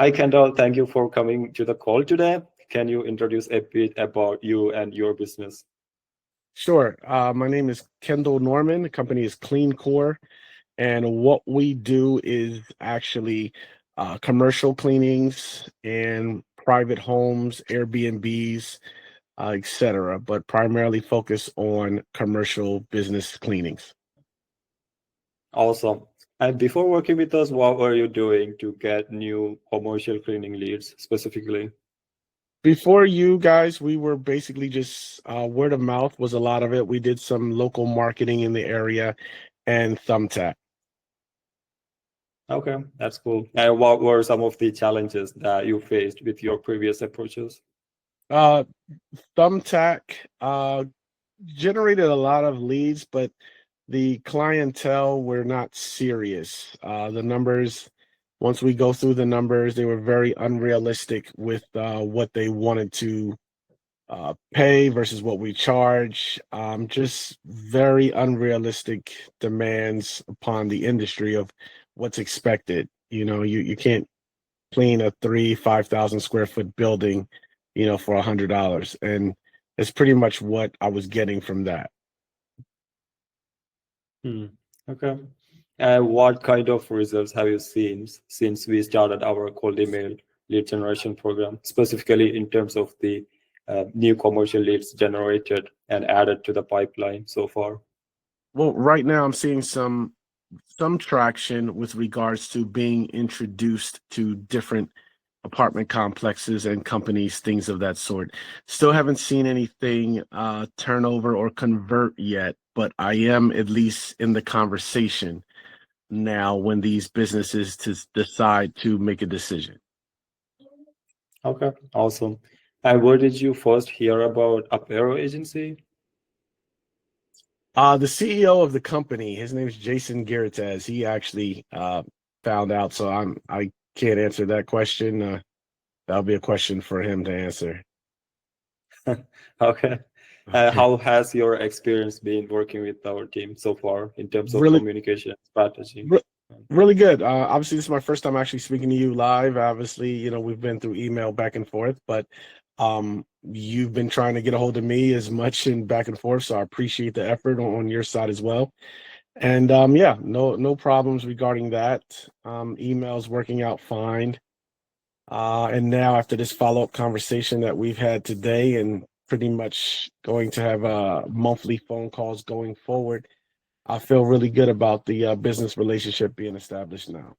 Hi, Kendall. Thank you for coming to the call today. Can you introduce a bit about you and your business? Sure. My name is Kendall Norman. The company is CleanCorps, and what we do is actually commercial cleanings and private homes, Airbnbs, etc., but primarily focus on commercial business cleanings. Awesome. And before working with us, what were you doing to get new commercial cleaning leads specifically? Before you guys, we were basically just word of mouth was a lot of it. We did some local marketing in the area and Thumbtack. Okay, that's cool. And what were some of the challenges that you faced with your previous approaches? Uh, Thumbtack generated a lot of leads, but the clientele were not serious. The numbers, once we go through the numbers, they were very unrealistic with what they wanted to pay versus what we charge. Just very unrealistic demands upon the industry of what's expected. You can't clean a 5,000 square foot building, for $100, and it's pretty much what I was getting from that. Hmm. Okay. And what kind of results have you seen since we started our cold email lead generation program, specifically in terms of the new commercial leads generated and added to the pipeline so far? Well, right now I'm seeing some traction with regards to being introduced to different apartment complexes and companies, things of that sort. Still haven't seen anything turnover or convert yet, but I am at least in the conversation now when these businesses to decide to make a decision. Okay, awesome. And where did you first hear about Apero Agency? The CEO of the company, his name is Jason Garretaz. He actually found out, so I can't answer that question. That'll be a question for him to answer. Okay. Okay. How has your experience been working with our team so far in terms of Really, communication strategy? re- really good. Obviously, this is my first time actually speaking to you live. Obviously, we've been through email back and forth, but you've been trying to get a hold of me as much and back and forth. So I appreciate the effort on your side as well. And yeah, no problems regarding that. Emails working out fine. And now after this follow-up conversation that we've had today and pretty much going to have monthly phone calls going forward, I feel really good about the business relationship being established now.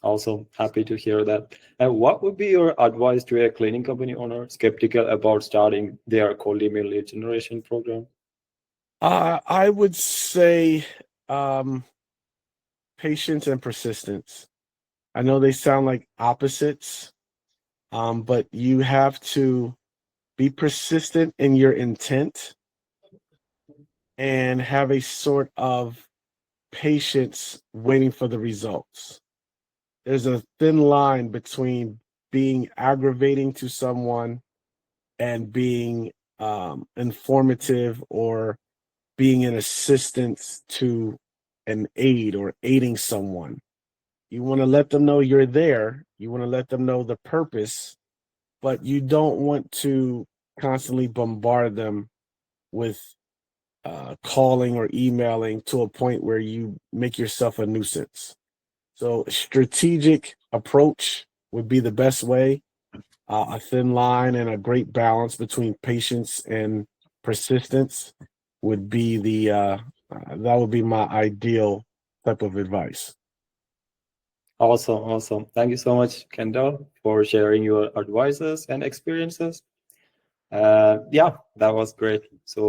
Also, happy to hear that. And what would be your advice to a cleaning company owner skeptical about starting their cold email lead generation program? I would say um, patience and persistence. I know they sound like opposites, but you have to be persistent in your intent and have a sort of patience waiting for the results. There's a thin line between being aggravating to someone and being informative or being an assistance to an aid or aiding someone. You want to let them know you're there. You want to let them know the purpose, but you don't want to constantly bombard them with calling or emailing to a point where you make yourself a nuisance. So, strategic approach would be the best way. A thin line and a great balance between patience and persistence would be that would be my ideal type of advice. Awesome, awesome. Thank you so much, Kendall, for sharing your advices and experiences. Yeah, that was great. So